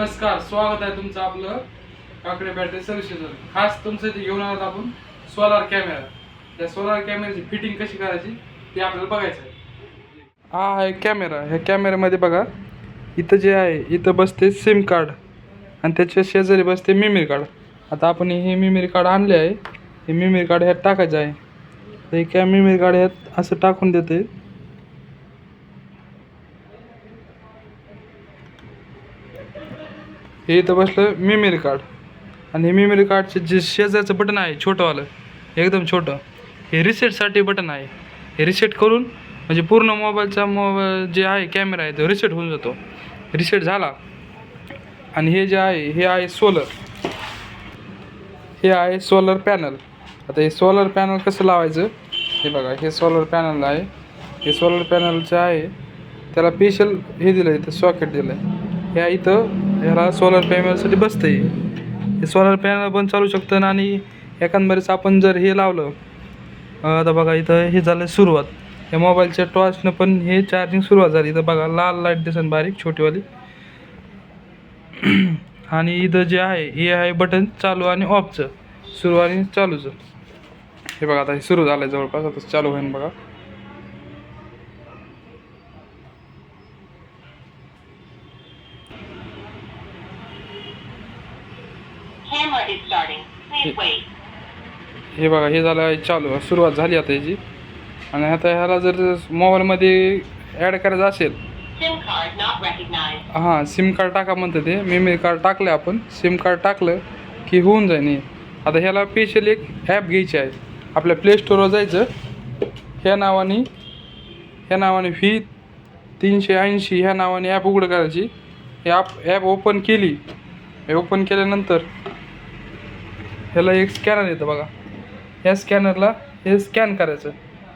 नमस्कार, स्वागत आहे तुमचं आपलं काकडे बॅटरी सर्व्हिसेस. खास तुमचं इथे घेऊन आहोत आपण सोलार कॅमेरा. त्या सोलार कॅमेऱ्याची फिटिंग कशी करायची ते आपल्याला बघायचं आहे. हा आहे कॅमेरा. ह्या कॅमेऱ्यामध्ये बघा, इथं जे आहे इथं बसते सिम कार्ड आणि त्याच्या शेजारी बसते मेमरी कार्ड. आता आपण हे मेमरी कार्ड आणले आहे, हे मेमरी कार्ड ह्यात टाकायचं आहे. तर हे मेमरी कार्ड ह्यात असं टाकून देते. हे इथं बसलं मेमरी कार्ड आणि हे मेमरी कार्डचे जे शेजारचं बटन आहे छोटंवालं, एकदम छोटं, हे रिसेटसाठी बटन आहे. हे रिसेट करून म्हणजे पूर्ण मोबाईल जे आहे कॅमेरा आहे तो रिसेट होऊन जातो. रिसेट झाला आणि हे जे आहे हे आहे सोलर, हे आहे सोलर पॅनल. आता हे सोलर पॅनल कसं लावायचं हे बघा. हे सोलर पॅनल आहे, हे सोलर पॅनलचं आहे, त्याला स्पेशल हे दिलं आहे, इथं सॉकेट दिलं आहे. ह्या इथं ह्याला सोलर पॅनलसाठी बसतं आहे. हे सोलर पॅनल पण चालू शकतं आणि एखादंबरेच आपण जर हे लावलं, आता बघा इथं हे झालं सुरुवात. या मोबाईलच्या टॉर्चनं पण हे चार्जिंग सुरुवात झाली. इथं बघा लाल लाईट दिसन बारीक छोटीवाली. आणि इथं जे आहे हे आहे बटन चालू आणि ऑफचं, सुरू आणि चालूचं. हे बघा आता हे सुरू झालं आहे जवळपास, आता चालू होईन बघा. हे बघा हे झालं चालू, सुरुवात झाली आता याची. आणि आता ह्याला जर मोबाईलमध्ये ॲड करायचं असेल, हां सिम कार्ड टाका म्हणतं ते. मेमरी कार्ड टाकलं आपण, सिम कार्ड टाकलं की होऊन जाईन हे. आता ह्याला स्पेशल एक ॲप घ्यायची आहे. आपल्या प्ले स्टोरवर जायचं, ह्या नावाने V380 ह्या नावाने ॲप उघडं करायची. हे ॲप ओपन केली, ओपन केल्यानंतर ह्याला एक स्कॅनर येतं बघा. ह्या स्कॅनरला हे स्कॅन करायचं.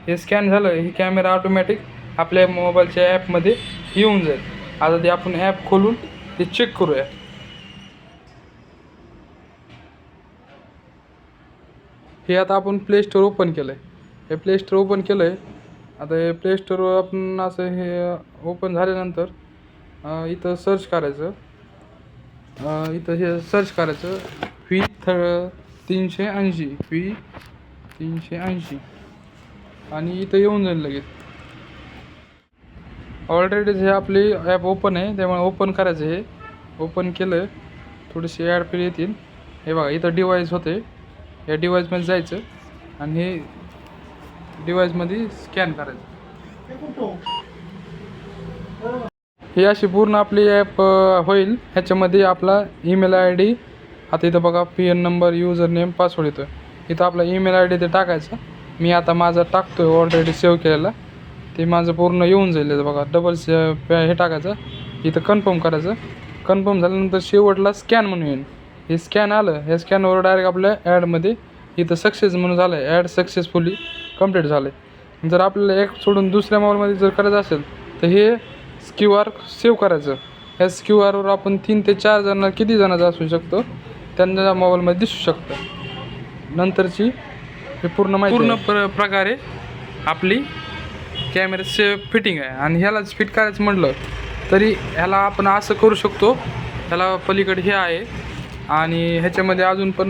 हे स्कॅन झालं हे कॅमेरा ऑटोमॅटिक आपल्या मोबाईलच्या ॲपमध्ये येऊन जाईल. आता ते आपण ॲप खोलून ते चेक करूया. हे आता आपण प्ले स्टोर ओपन केलं आहे. हे प्ले स्टोर ओपन केलं आहे. आता हे प्ले स्टोरवर आपण असं हे ओपन झाल्यानंतर इथं सर्च करायचं. इथं हे सर्च करायचं V380 आणि इथं येऊन जाईल लगेच. ऑलरेडी हे आपली ॲप ओपन आहे, त्यामुळे ओपन करायचं. हे ओपन केलं, थोडीशी ॲड पेज येतील. हे बघा इथं डिवाईस होते, या डिवाईसमध्ये जायचं आणि हे डिवाईसमध्ये स्कॅन करायचं. ही अशी पूर्ण आपली ॲप होईल. ह्याच्यामध्ये आपला ईमेल ID, आता इथं बघा PN number, user name, password येतो. इथं आपला ईमेल ID ते टाकायचा. मी आता माझा टाकतो आहे ऑलरेडी सेव्ह केलेला, ते माझं पूर्ण येऊन जाईल. बघा डबल हे टाकायचं, इथं कन्फर्म करायचं. कन्फर्म झाल्यानंतर शेवटला स्कॅन म्हणून येईल. हे स्कॅन आलं, ह्या स्कॅनवर डायरेक्ट आपल्या ॲडमध्ये इथं सक्सेस म्हणून झालं आहे, ॲड सक्सेसफुली कंप्लीट झालं आहे. जर आपल्याला एक सोडून दुसऱ्या मोबाईलमध्ये जर करायचं असेल तर हे QR सेव्ह करायचं. ह्या QRवर आपण 3 ते 4 जण, किती जणांचं असू शकतो त्यांच्या मोबाईलमध्ये दिसू शकतं. नंतरची हे पूर्ण माहिती प्रकारे आपली कॅमेऱ्याची फिटिंग आहे. आणि ह्यालाच फिट करायचं म्हटलं तरी ह्याला आपण असं करू शकतो. ह्याला पलीकडे हे आहे आणि ह्याच्यामध्ये अजून पण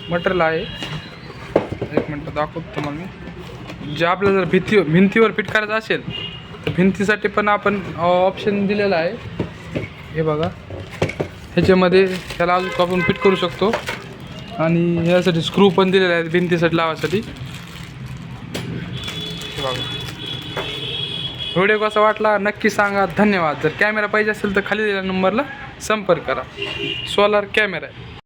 मटेरियल आहे. एक मिनटं दाखवतो तुम्हाला मी. जे आपल्याला जर भिंतीवर फिट करायचं असेल तर भिंतीसाठी पण आपण ऑप्शन दिलेला आहे. हे बघा ह्याच्यामध्ये ह्याला अजून आपण फिट करू शकतो आणि ह्यासाठी स्क्रू पण दिलेले आहेत भिंतीसाठी लावायसाठी. हे बघा. व्हिडिओ कसा वाटला नक्की सांगा. धन्यवाद. जर कॅमेरा पाहिजे असेल तर खाली दिलेल्या नंबरला संपर्क करा. सोलार कॅमेरा आहे.